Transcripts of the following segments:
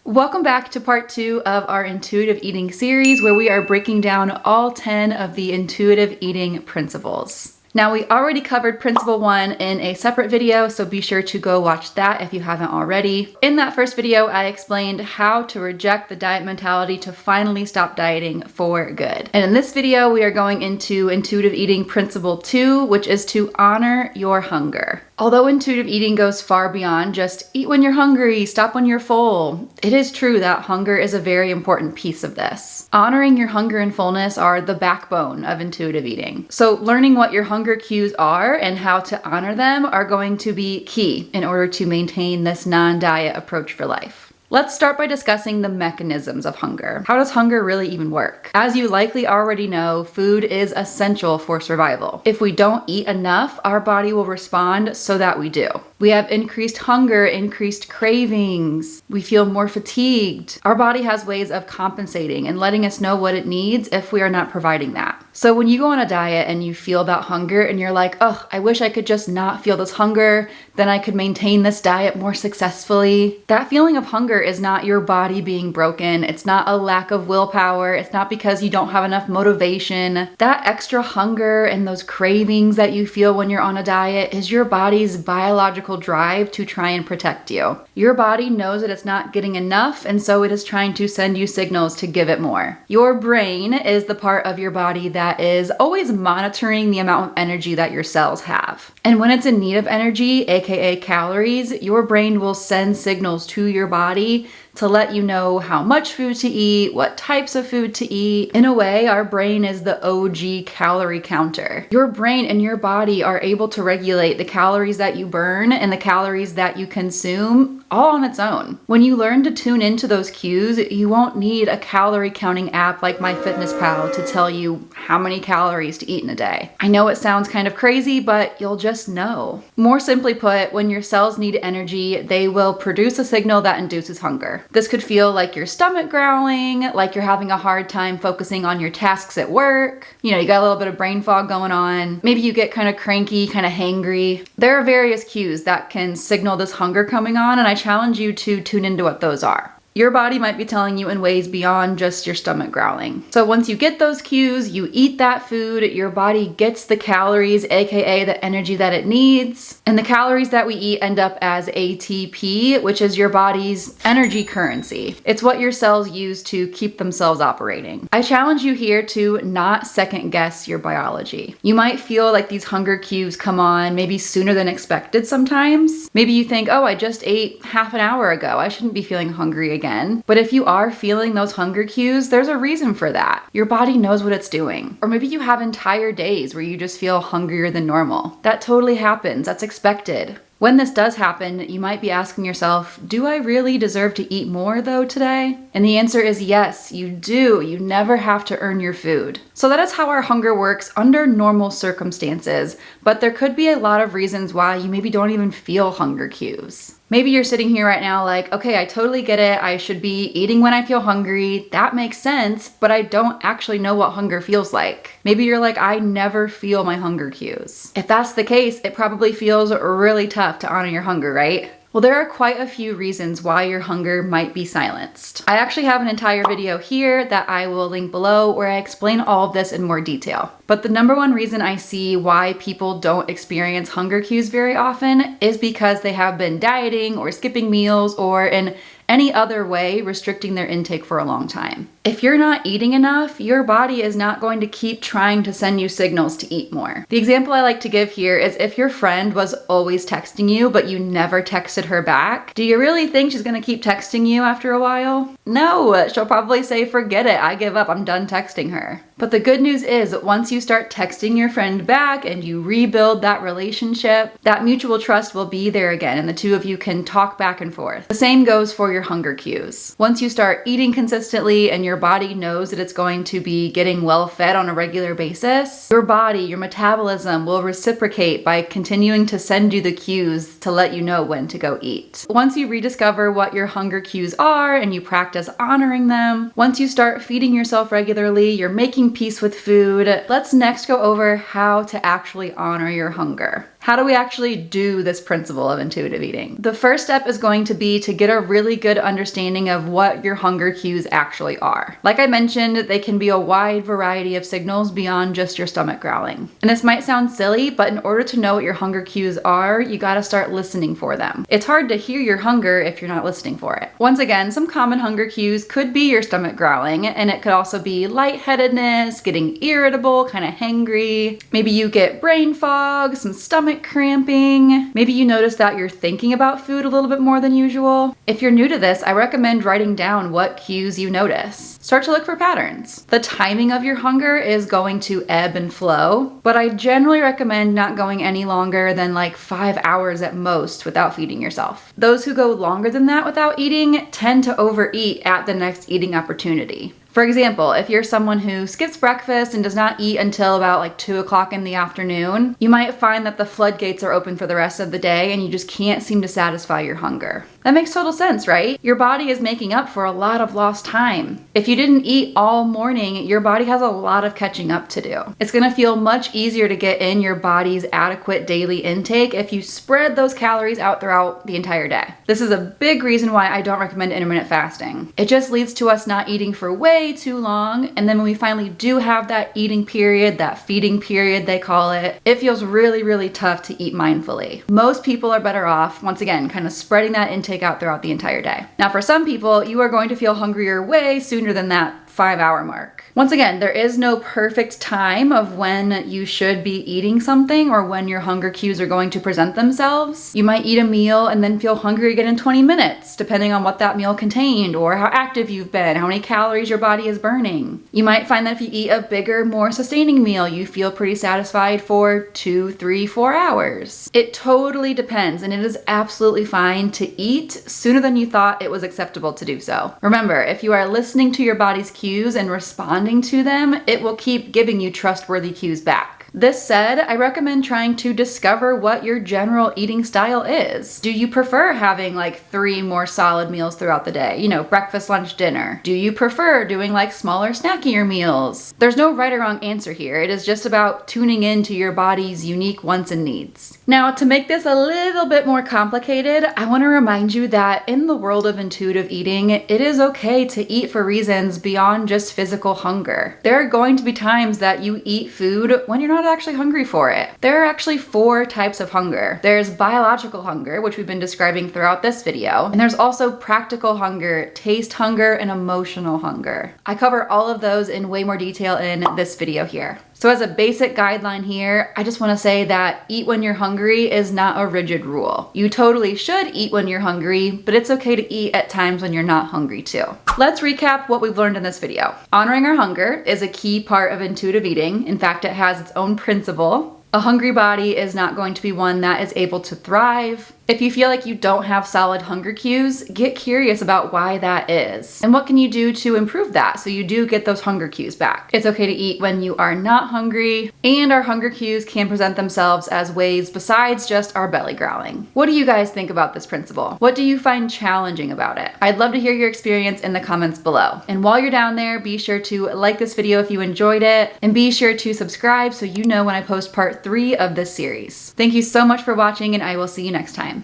Welcome back to part 2 of our intuitive eating series, where we are breaking down all 10 of the intuitive eating principles. Now, we already covered principle 1 in a separate video, so be sure to go watch that if you haven't already. In that first video, I explained how to reject the diet mentality to finally stop dieting for good. And in this video, we are going into intuitive eating principle 2, which is to honor your hunger. Although intuitive eating goes far beyond just eat when you're hungry, stop when you're full, it is true that hunger is a very important piece of this. Honoring your hunger and fullness are the backbone of intuitive eating. So learning what your hunger cues are and how to honor them are going to be key in order to maintain this non-diet approach for life. Let's start by discussing the mechanisms of hunger. How does hunger really even work? As you likely already know, food is essential for survival. If we don't eat enough, our body will respond so that we do. We have increased hunger, increased cravings. We feel more fatigued. Our body has ways of compensating and letting us know what it needs if we are not providing that. So when you go on a diet and you feel that hunger and you're like, oh, I wish I could just not feel this hunger, then I could maintain this diet more successfully. That feeling of hunger is not your body being broken. It's not a lack of willpower. It's not because you don't have enough motivation. That extra hunger and those cravings that you feel when you're on a diet is your body's biological drive to try and protect you. Your body knows that it's not getting enough, and so it is trying to send you signals to give it more. Your brain is the part of your body that is always monitoring the amount of energy that your cells have. And when it's in need of energy, aka calories, your brain will send signals to your body to let you know how much food to eat, what types of food to eat. In a way, our brain is the OG calorie counter. Your brain and your body are able to regulate the calories that you burn and the calories that you consume all on its own. When you learn to tune into those cues, you won't need a calorie counting app like MyFitnessPal to tell you how many calories to eat in a day. I know it sounds kind of crazy, but you'll just know. More simply put, when your cells need energy, they will produce a signal that induces hunger. This could feel like your stomach growling, like you're having a hard time focusing on your tasks at work. You got a little bit of brain fog going on. Maybe you get kind of cranky, kind of hangry. There are various cues that can signal this hunger coming on, and I challenge you to tune into what those are. Your body might be telling you in ways beyond just your stomach growling. So once you get those cues, you eat that food, your body gets the calories, aka the energy that it needs. And the calories that we eat end up as ATP, which is your body's energy currency. It's what your cells use to keep themselves operating. I challenge you here to not second guess your biology. You might feel like these hunger cues come on maybe sooner than expected sometimes. Maybe you think, oh, I just ate half an hour ago. I shouldn't be feeling hungry again. But if you are feeling those hunger cues, there's a reason for that. Your body knows what it's doing. Or maybe you have entire days where you just feel hungrier than normal. That totally happens. That's expected. When this does happen, you might be asking yourself, do I really deserve to eat more though today? And the answer is yes, you do. You never have to earn your food. So that is how our hunger works under normal circumstances, but there could be a lot of reasons why you maybe don't even feel hunger cues. Maybe you're sitting here right now like, okay, I totally get it. I should be eating when I feel hungry. That makes sense, but I don't actually know what hunger feels like. Maybe you're like, I never feel my hunger cues. If that's the case, it probably feels really tough to honor your hunger, right? Well, there are quite a few reasons why your hunger might be silenced. I actually have an entire video here that I will link below where I explain all of this in more detail. But the number one reason I see why people don't experience hunger cues very often is because they have been dieting or skipping meals or in any other way restricting their intake for a long time. If you're not eating enough, your body is not going to keep trying to send you signals to eat more. The example I like to give here is if your friend was always texting you, but you never texted her back, do you really think she's gonna keep texting you after a while? No, she'll probably say, forget it, I give up, I'm done texting her. But the good news is once you start texting your friend back and you rebuild that relationship, that mutual trust will be there again and the two of you can talk back and forth. The same goes for your hunger cues. Once you start eating consistently and your body knows that it's going to be getting well fed on a regular basis, your body, your metabolism will reciprocate by continuing to send you the cues to let you know when to go eat. Once you rediscover what your hunger cues are and you practice honoring them, once you start feeding yourself regularly, you're making peace with food. Let's next go over how to actually honor your hunger. How do we actually do this principle of intuitive eating? The first step is going to be to get a really good understanding of what your hunger cues actually are. Like I mentioned, they can be a wide variety of signals beyond just your stomach growling. And this might sound silly, but in order to know what your hunger cues are, you gotta start listening for them. It's hard to hear your hunger if you're not listening for it. Once again, some common hunger cues could be your stomach growling, and it could also be lightheadedness, getting irritable, kind of hangry. Maybe you get brain fog, some stomach cramping. Maybe you notice that you're thinking about food a little bit more than usual. If you're new to this, I recommend writing down what cues you notice. Start to look for patterns. The timing of your hunger is going to ebb and flow, but I generally recommend not going any longer than like 5 hours at most without feeding yourself. Those who go longer than that without eating tend to overeat at the next eating opportunity. For example, if you're someone who skips breakfast and does not eat until about like 2 o'clock in the afternoon, you might find that the floodgates are open for the rest of the day and you just can't seem to satisfy your hunger. That makes total sense, right? Your body is making up for a lot of lost time. If you didn't eat all morning, your body has a lot of catching up to do. It's gonna feel much easier to get in your body's adequate daily intake if you spread those calories out throughout the entire day. This is a big reason why I don't recommend intermittent fasting. It just leads to us not eating for way too long, and then when we finally do have that eating period, that feeding period they call it, it feels really, really tough to eat mindfully. Most people are better off, once again, kind of spreading that intake out throughout the entire day. Now for some people, you are going to feel hungrier way sooner than that 5-hour mark. Once again, there is no perfect time of when you should be eating something or when your hunger cues are going to present themselves. You might eat a meal and then feel hungry again in 20 minutes, depending on what that meal contained or how active you've been, how many calories your body is burning. You might find that if you eat a bigger, more sustaining meal, you feel pretty satisfied for 2, 3, 4 hours. It totally depends, and it is absolutely fine to eat sooner than you thought it was acceptable to do so. Remember, if you are listening to your body's cues and responding to them, it will keep giving you trustworthy cues back. This said, I recommend trying to discover what your general eating style is. Do you prefer having like 3 more solid meals throughout the day? You know, breakfast, lunch, dinner. Do you prefer doing like smaller, snackier meals? There's no right or wrong answer here. It is just about tuning into your body's unique wants and needs. Now, to make this a little bit more complicated, I want to remind you that in the world of intuitive eating, it is okay to eat for reasons beyond just physical hunger. There are going to be times that you eat food when you're not actually hungry for it. There are actually 4 types of hunger. There's biological hunger, which we've been describing throughout this video, and there's also practical hunger, taste hunger, and emotional hunger. I cover all of those in way more detail in this video here. So as a basic guideline here, I just want to say that eat when you're hungry is not a rigid rule. You totally should eat when you're hungry, but it's okay to eat at times when you're not hungry too. Let's recap what we've learned in this video. Honoring our hunger is a key part of intuitive eating. In fact, it has its own principle. A hungry body is not going to be one that is able to thrive. If you feel like you don't have solid hunger cues, get curious about why that is. And what can you do to improve that so you do get those hunger cues back? It's okay to eat when you are not hungry, and our hunger cues can present themselves as ways besides just our belly growling. What do you guys think about this principle? What do you find challenging about it? I'd love to hear your experience in the comments below. And while you're down there, be sure to like this video if you enjoyed it, and be sure to subscribe so you know when I post part 3 of this series. Thank you so much for watching, and I will see you next time.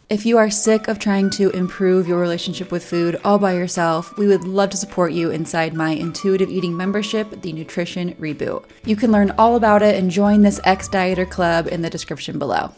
If you are sick of trying to improve your relationship with food all by yourself, we would love to support you inside my intuitive eating membership, the Nutrition Reboot. You can learn all about it and join this ex-dieter club in the description below.